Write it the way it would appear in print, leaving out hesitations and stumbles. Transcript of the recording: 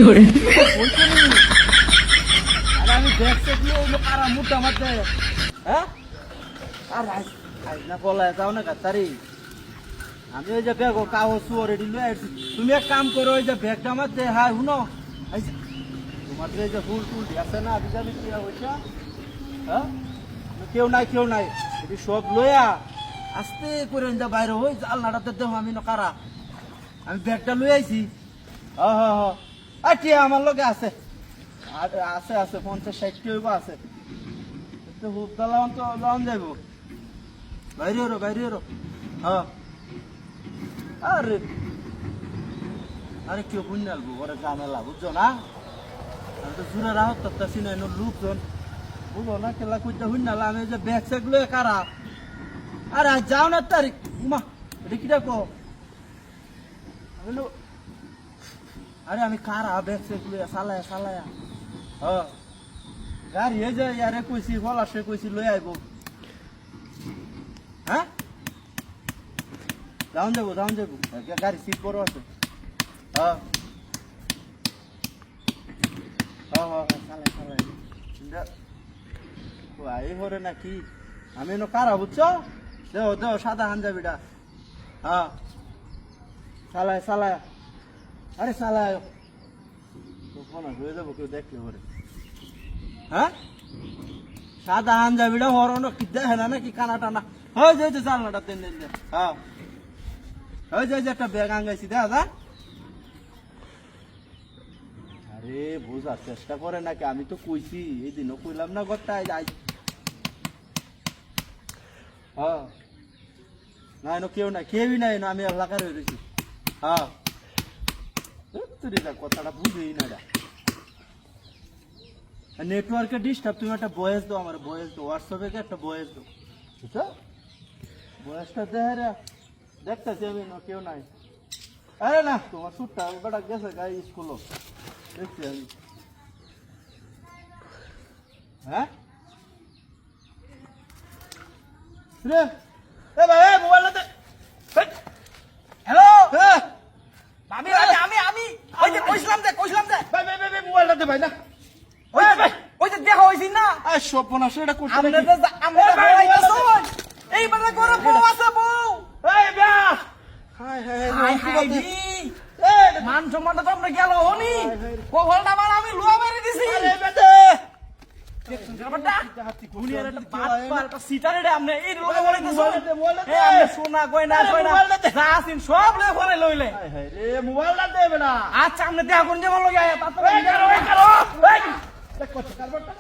করে আরে আমি দেখছি কি ওই কারা মুটা মারতে হ্যাঁ আর আজ না বলায় যাও না গাতারি আমি ওই যে ব্যাগ কাগজ রেডি লয়ে আসছি তুমি এক কাম করো ওই যে ব্যাগটা মারতে হ্যাঁ শুনো এই যে তোমার যে এই যে ফুল টুল আছে না বিজাবি কি হইছা হ্যাঁ কেউ নাই এটি সব লইয়া আস্তে করে যা বাইরে হই জালনাটাতে দেখো আমি না কারা আমি ব্যাগটা লই আইছি আচ্ছা আমার লগে আছে আছে 50-60 হইব আছে তো হুবদালাম তো লাউন যাইব বাইরে রো হ্যাঁ আরে কেউ বুঝালবো ওরা ঝামেলা বুঝছো না আমি তো জুড়ে রাহত করতেছি না লোকজন বুঝো না খেলা করতে হুইনালা আমি যে ব্যাগ স্যাগ লয়ে কারা আরে যাও না তারিখ উমা এটা কি ডাকো আরে আমি কারা ব্যাগ স্যাগ লয়ে সালায়া গাড়ি হয়ে যায় ইয়ারে কইছি ফলাসে কইছি লই আইব হ্যাঁ যাওন যাবো গাড়ি সিট বড় আছে সালাই হরে নাকি আমি কারা বুঝছো দেও সাদা হাঞ্জাবিটা হ্যাঁ সালায় আরে সালায় হয়ে যাবো কেউ দেখলে ওরে হ্যাঁ সাদা হাঞ্জাবিটা হরনো কি দেখে না নাকি কানা টানা হয়ে যাইছে জানলাটা তেন হ্যাঁ হয়ে যাইছে একটা ব্যাগ আঙ্গাইছি দেখা যা আরে বোঝার চেষ্টা করে নাকি আমি তো কইছি এই দিনও কইলাম না গড়টাই যাই হ্যাঁ না কেউ নাই কেউই নাই আমি এলাকার হয়ে রয়েছি হ্যাঁ তুই কথাটা বুঝেই না নেটওয়ার্কে ডিস্টার্ব তুমি একটা বয়েস দাও আমার বয়েস দাও হোয়াটসঅ্যাপে একটা বয়েস দাও বুঝছো বয়েসটা দেখে দেখতেছি আমি কেউ নাই আরে না তোমার সুটটা বেটা গেছে গাই স্কুলও দেখছি আমি হ্যাঁ রে এ ভাই মোবাইলটা দে হ্যালো আমি আমি ওই যে কইছিলাম যে ভাই মোবাইলটা দে ভাই না ওই যে দেখা হইছি না এই সর্বনাশ এটা করতে আমরা এই বাজা করে বউ আছে বউ এই ব্যাস হাই মান সম্মানটা তো আমরা গেল হনি কবলটা আমার আমি লুয়া মেরে দিছি আরে বেদে দেখছেন ব্যাপারটা দুনিয়ার একটা বাটপার একটা সিটার রে আপনি এই লোক বলাইতেছো এই আপনি সোনা গয়না যা আছেন সব লয়ে ঘরে লইলে রে মোবাইলটা দেবে না আচ্ছা আপনি দেখা কোন যে আমার লগে আয়া তাতে এই করো এই দেখো কারবারটা